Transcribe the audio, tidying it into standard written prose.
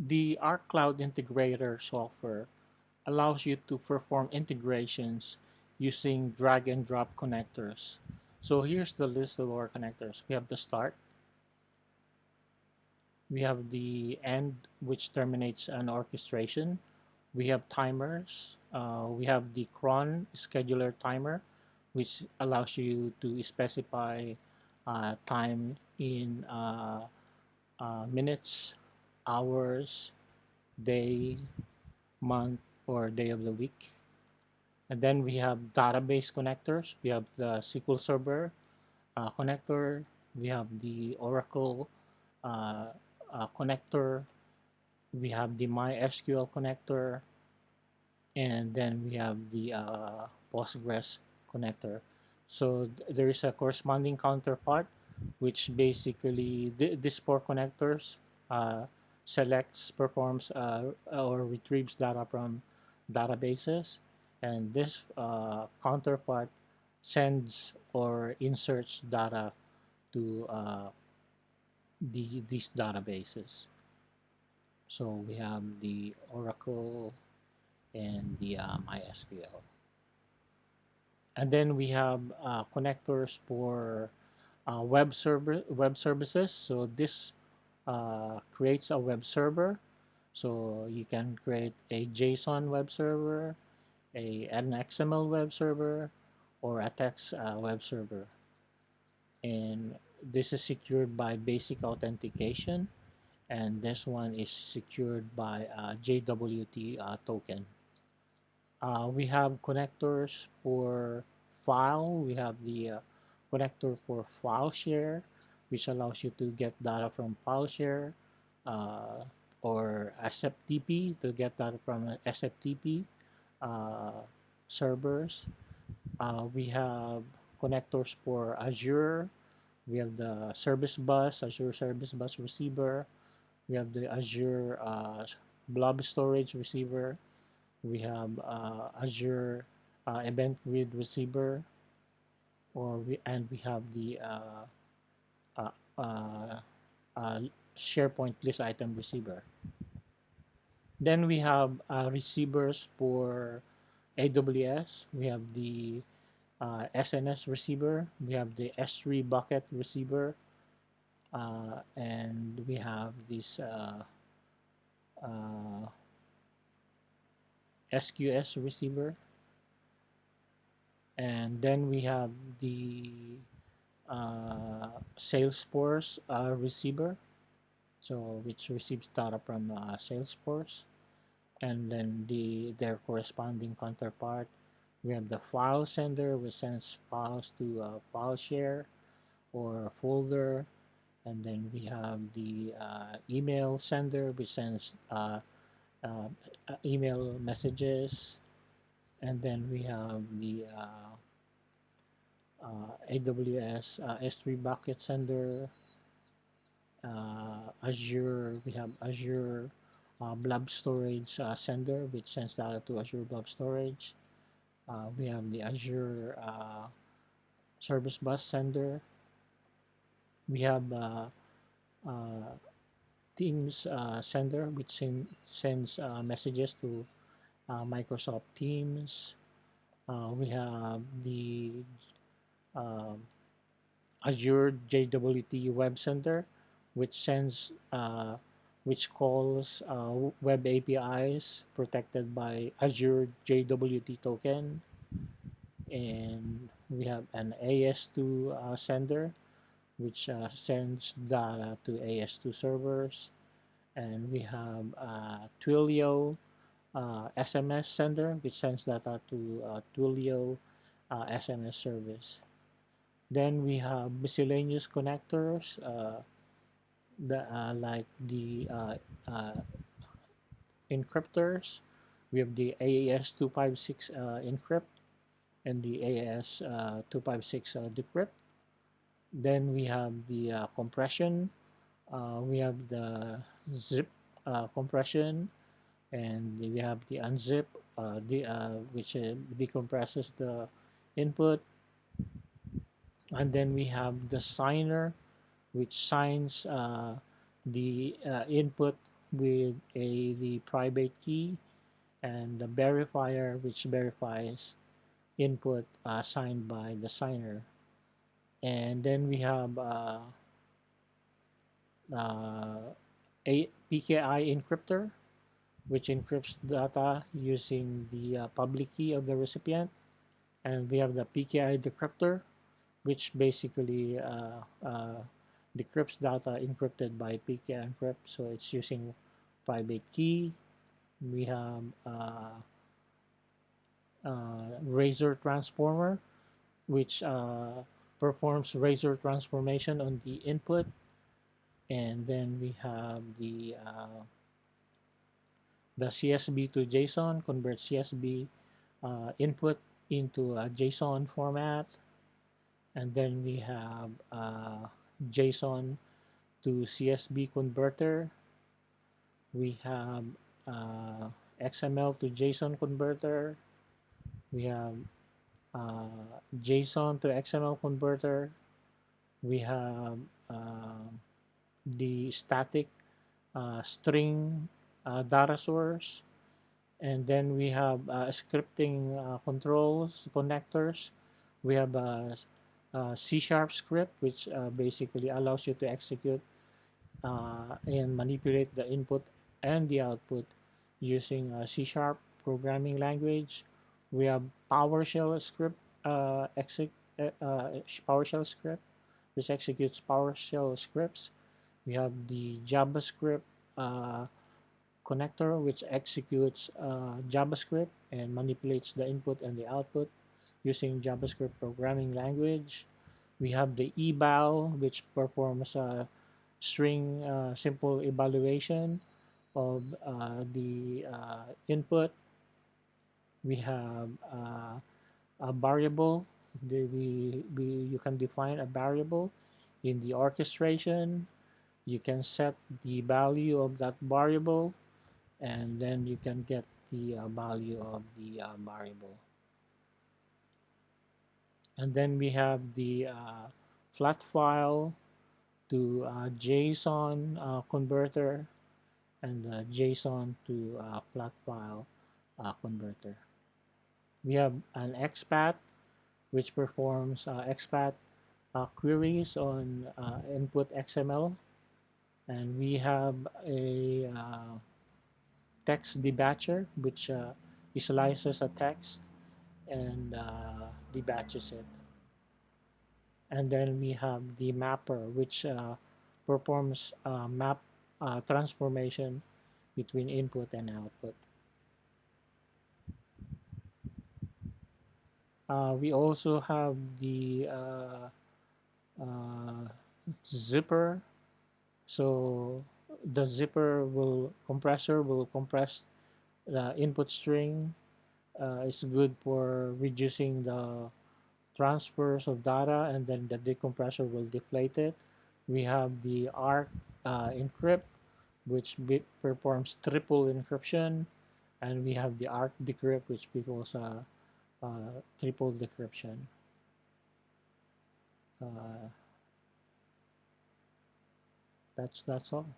The ArcckCloud Integrator software allows you to perform integrations using drag and drop connectors. So here's the list of our connectors. We have the start, we have the end, which terminates an orchestration. We have timers. We have the cron scheduler timer, which allows you to specify time in minutes, hours, day, month, or day of the week. And then we have database connectors. We have the SQL Server connector. We have the Oracle uh, connector. We have the MySQL connector, and then we have the Postgres connector. So there is a corresponding counterpart, which basically these four connectors uh, selects, performs, or retrieves data from databases, and this counterpart sends or inserts data to these databases. So we have the Oracle and the MySQL. And then we have connectors for web services. So this creates a web server. So you can create a JSON web server, an XML web server, or a text web server. And this is secured by basic authentication, and this one is secured by JWT token. We have connectors for file. We have the connector for file share, which allows you to get data from file share, uh, or SFTP to get data from SFTP uh, servers. We have connectors for Azure. We have the service bus, Azure service bus receiver. We have the Azure blob storage receiver. We have Azure Event Grid Receiver, and we have the uh, uh, uh, SharePoint List Item Receiver. Then we have receivers for AWS. We have the SNS receiver. We have the S3 bucket receiver, and we have this uh, SQS receiver. And then we have the Salesforce receiver, so which receives data from Salesforce, and then their corresponding counterpart. We have the file sender, which sends files to file share or folder, and then we have the email sender, which sends uh, email messages, and then we have the AWS S3 bucket sender, Azure. We have Azure blob storage sender, which sends data to Azure blob storage. We have the Azure service bus sender. We have uh, Teams sender, which sends messages to Microsoft Teams. We have the um Azure JWT Web Center, which sends which calls web APIs protected by Azure JWT token, and we have an AS2 sender, which sends data to AS2 servers, and we have Twilio SMS sender, which sends data to Twilio SMS service. Then we have miscellaneous connectors, like the encryptors. We have the AES 256 encrypt and the AES 256 decrypt. Then we have the compression. We have the zip compression, and we have the unzip, which decompresses the input. And then we have the signer, which signs the input with the private key, and the verifier, which verifies input signed by the signer. And then we have uh, a PKI encryptor, which encrypts data using the public key of the recipient. And we have the PKI decryptor, which basically decrypts data encrypted by PKI encrypt. So it's using private key. We have Razor transformer, which performs Razor transformation on the input. And then we have the CSV to JSON, converts CSV input into a JSON format. And then we have JSON to CSV converter. We have XML to JSON converter. We have JSON to XML converter. We have the static string data source. And then we have scripting controls, connectors. We have a C# script, which basically allows you to execute and manipulate the input and the output using C# programming language. We have PowerShell script, PowerShell script, which executes PowerShell scripts. We have the JavaScript uh, connector, which executes JavaScript and manipulates the input and the output using JavaScript programming language. We have the eval, which performs a string simple evaluation of the input. We have a variable. You can define a variable in the orchestration. You can set the value of that variable, and then you can get the value of the variable. And then we have the flat file to JSON converter, and JSON to flat file converter. We have an XPath, which performs XPath queries on input XML. And we have a text debatcher, which slices a text and debatches it. And then we have the mapper, which performs map transformation between input and output. We also have the uh, zipper. So the zipper will compressor will compress the input string. It's good for reducing the transfers of data, and then the decompressor will deflate it. We have the arc encrypt, which performs triple encryption, and we have the arc decrypt, which performs triple decryption. Uh, that's all.